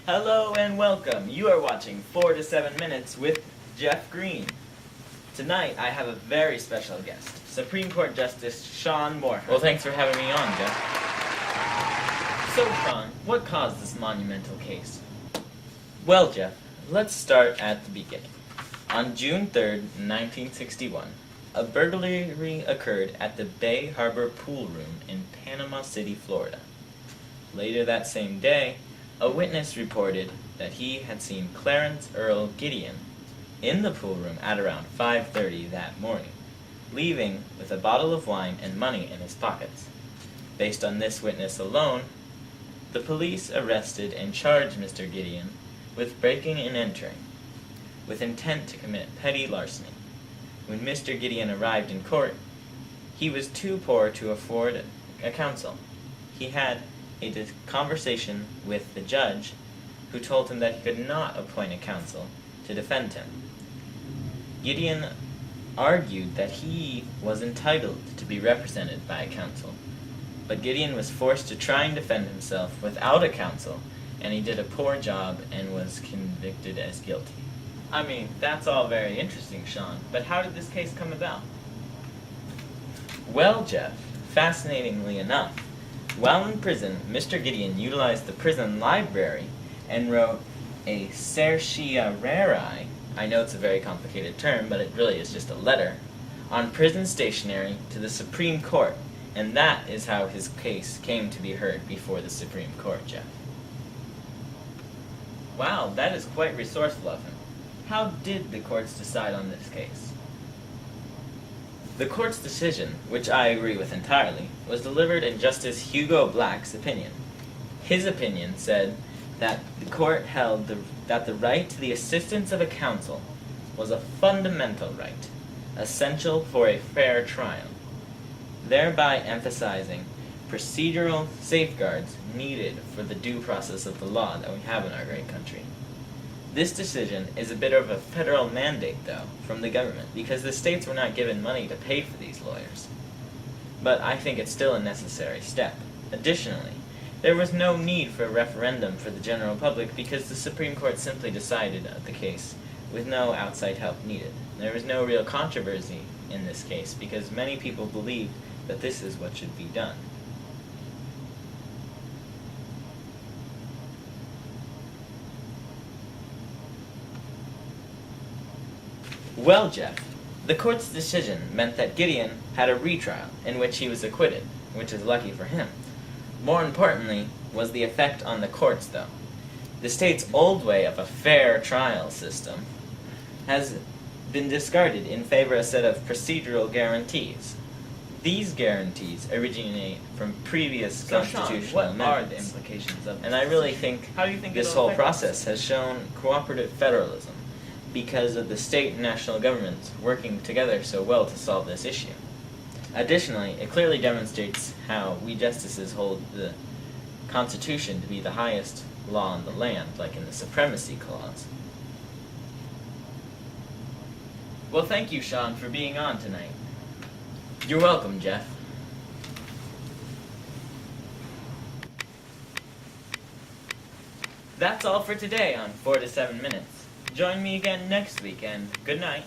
Hello and welcome. You are watching 4 to 7 Minutes with Jeff Green. Tonight I have a very special guest, Supreme Court Justice Sean Moorhead. Well, thanks for having me on, Jeff. So, Sean, what caused this monumental case? Well, Jeff, let's start at the beginning. On June 3rd, 1961, a burglary occurred at the Bay Harbor Pool Room in Panama City, Florida. Later that same day, a witness reported that he had seen Clarence Earl Gideon in the pool room at around 5:30 that morning, leaving with a bottle of wine and money in his pockets. Based on this witness alone, the police arrested and charged Mr. Gideon with breaking and entering, with intent to commit petty larceny. When Mr. Gideon arrived in court, he was too poor to afford a counsel. He had a conversation with the judge, who told him that he could not appoint a counsel to defend him. Gideon argued that he was entitled to be represented by a counsel, but Gideon was forced to try and defend himself without a counsel, and he did a poor job and was convicted as guilty. I mean, that's all very interesting, Sean, but how did this case come about? Well, Jeff, fascinatingly enough, while in prison, Mr. Gideon utilized the prison library and wrote a certiorari, I know it's a very complicated term, but it really is just a letter, on prison stationery to the Supreme Court, and that is how his case came to be heard before the Supreme Court, Jeff. Wow, that is quite resourceful of him. How did the courts decide on this case? The court's decision, which I agree with entirely, was delivered in Justice Hugo Black's opinion. His opinion said that the court held that the right to the assistance of a counsel was a fundamental right, essential for a fair trial, thereby emphasizing procedural safeguards needed for the due process of the law that we have in our great country. This decision is a bit of a federal mandate, though, from the government, because the states were not given money to pay for these lawyers. But I think it's still a necessary step. Additionally, there was no need for a referendum for the general public because the Supreme Court simply decided the case with no outside help needed. There was no real controversy in this case because many people believed that this is what should be done. Well, Jeff, the court's decision meant that Gideon had a retrial in which he was acquitted, which is lucky for him. More importantly was the effect on the courts, though. The state's old way of a fair trial system has been discarded in favor of a set of procedural guarantees. These guarantees originate from previous constitutional Sean, what are the amendments. implications of this? And I really think How do you think this it'll whole affect us? process has shown cooperative federalism because of the state and national governments working together so well to solve this issue. Additionally, it clearly demonstrates how we justices hold the Constitution to be the highest law in the land, like in the Supremacy Clause. Well, thank you, Sean, for being on tonight. You're welcome, Jeff. That's all for today on 4 to 7 Minutes. Join me again next week, and good night.